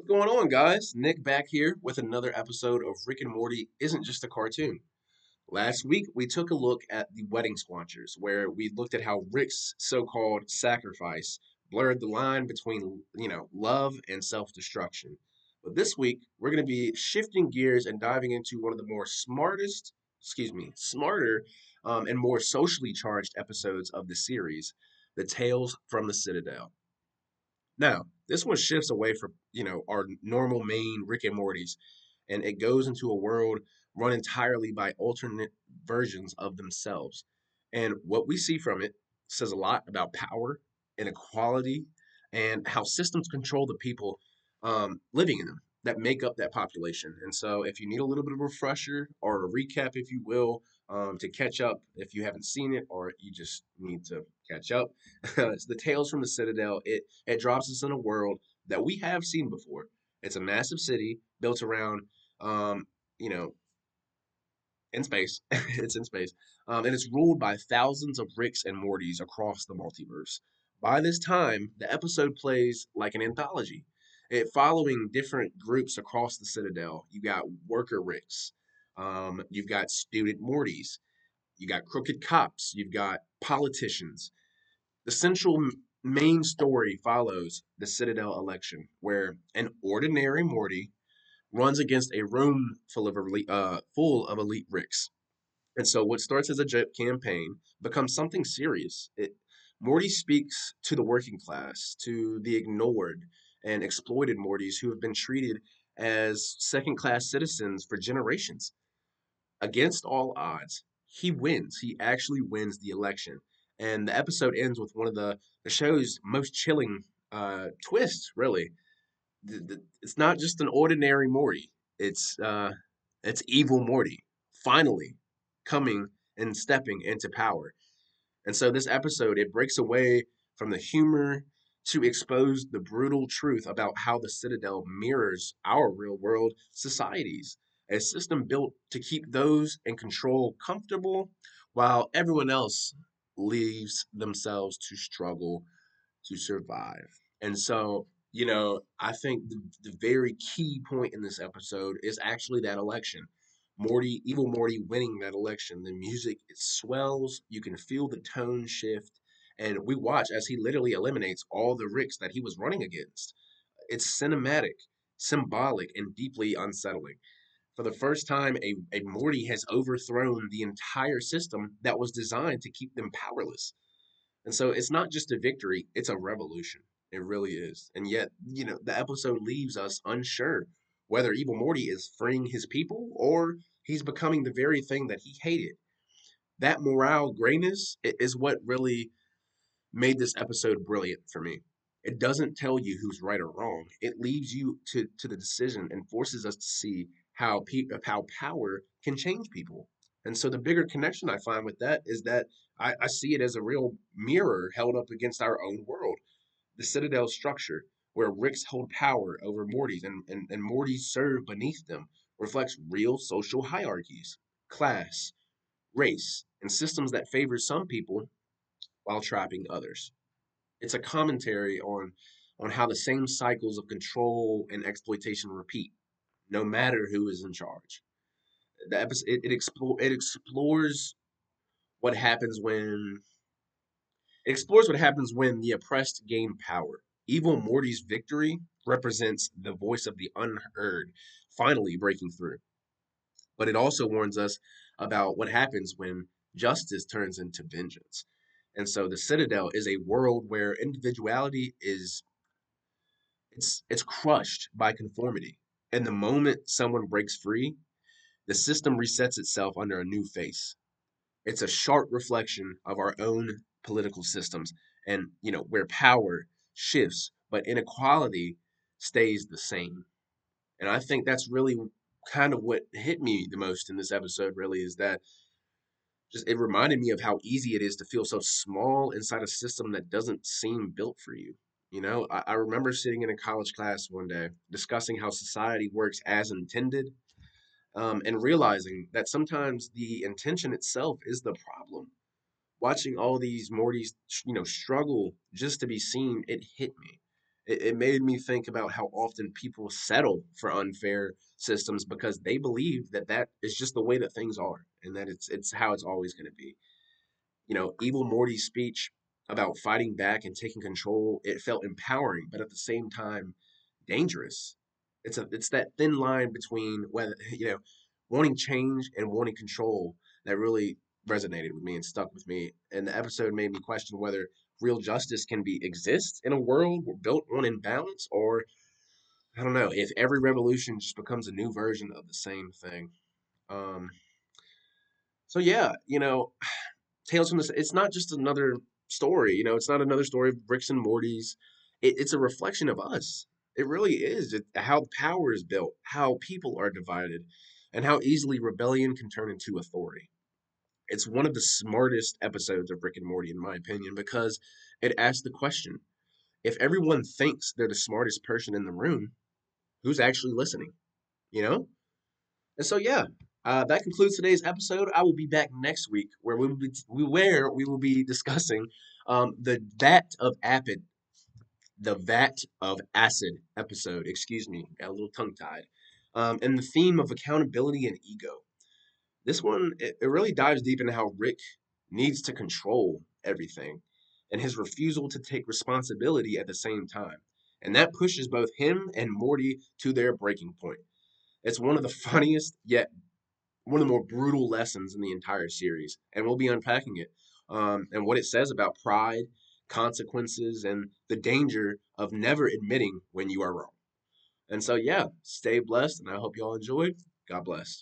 going on, guys? Nick back here with another episode of Rick and Morty Isn't Just a Cartoon. Last week, we took a look at the Wedding Squanchers, where we looked at how Rick's so-called sacrifice blurred the line between, love and self-destruction. But this week, we're going to be shifting gears and diving into one of the smarter, and more socially charged episodes of the series, the Tales from the Citadel. Now, this one shifts away from, our normal main Rick and Morty's, and it goes into a world run entirely by alternate versions of themselves. And what we see from it says a lot about power, inequality, and how systems control the people living in them that make up that population. And so, if you need a little bit of a refresher or a recap, if you will, to catch up if you haven't seen it or you just need to catch up, it's the Tales from the Citadel. It drops us in a world that we have seen before. It's a massive city built around, um, you know, in space. It's in space. And it's ruled by thousands of Ricks and Mortys across the multiverse. By this time, the episode plays like an anthology. It following different groups across the Citadel. You got worker Ricks, you've got student Mortys, you got crooked cops, you've got politicians. The main story follows the Citadel election, where an ordinary Morty runs against a room full of elite Ricks. And so, what starts as a joke campaign becomes something serious. Morty speaks to the working class, to the ignored and exploited Mortys who have been treated as second class citizens for generations. Against all odds, he wins. He actually wins the election. And the episode ends with one of the show's most chilling twists, really. It's not just an ordinary Morty. It's evil Morty finally coming and stepping into power. And so this episode it breaks away from the humor to expose the brutal truth about how the Citadel mirrors our real world societies, a system built to keep those in control comfortable while everyone else leaves themselves to struggle to survive. And so, I think the very key point in this episode is actually that election. Evil Morty winning that election. The music it swells, you can feel the tone shift, and we watch as he literally eliminates all the Ricks that he was running against. It's cinematic, symbolic, and deeply unsettling. For the first time, a Morty has overthrown the entire system that was designed to keep them powerless. And so it's not just a victory, it's a revolution. It really is. And yet, the episode leaves us unsure whether Evil Morty is freeing his people or he's becoming the very thing that he hated. That morale grayness is what really made this episode brilliant for me. It doesn't tell you who's right or wrong. It leaves you to the decision and forces us to see how power can change people. And so the bigger connection I find with that is that I see it as a real mirror held up against our own world. The Citadel structure, where Ricks hold power over Mortys and Mortys serve beneath them, reflects real social hierarchies, class, race, and systems that favor some people while trapping others. It's a commentary on how the same cycles of control and exploitation repeat, no matter who is in charge. The episode it what happens when explores what happens when the oppressed gain power. Evil Morty's victory represents the voice of the unheard finally breaking through. But it also warns us about what happens when justice turns into vengeance. And so the Citadel is a world where individuality is it's crushed by conformity. And the moment someone breaks free, the system resets itself under a new face. It's a sharp reflection of our own political systems and, where power shifts, but inequality stays the same. And I think that's really kind of what hit me the most in this episode, really, is that just it reminded me of how easy it is to feel so small inside a system that doesn't seem built for you. I remember sitting in a college class one day discussing how society works as intended, and realizing that sometimes the intention itself is the problem. Watching all these Mortys, struggle just to be seen, it hit me. It made me think about how often people settle for unfair systems because they believe that that is just the way that things are and that it's how it's always going to be. Evil Morty's speech about fighting back and taking control, it felt empowering, but at the same time, dangerous. It's that thin line between whether, wanting change and wanting control that really resonated with me and stuck with me. And the episode made me question whether real justice can be exist in a world built on imbalance, or I don't know, if every revolution just becomes a new version of the same thing. Um, so yeah, Tales from the it's not just another story, it's not another story of Ricks and Mortys. It's a reflection of us. It really is. How power is built, how people are divided, and how easily rebellion can turn into authority. It's one of the smartest episodes of Rick and Morty, in my opinion, because it asks the question: if everyone thinks they're the smartest person in the room, who's actually listening? You know? And so, yeah, that concludes today's episode. I will be back next week where we will be discussing the vat of acid episode. Excuse me, got a little tongue tied. And the theme of accountability and ego. This one it really dives deep into how Rick needs to control everything, and his refusal to take responsibility at the same time. And that pushes both him and Morty to their breaking point. It's one of the funniest yet one of the more brutal lessons in the entire series, and we'll be unpacking it and what it says about pride, consequences, and the danger of never admitting when you are wrong. And so, yeah, stay blessed, and I hope you all enjoyed. God bless.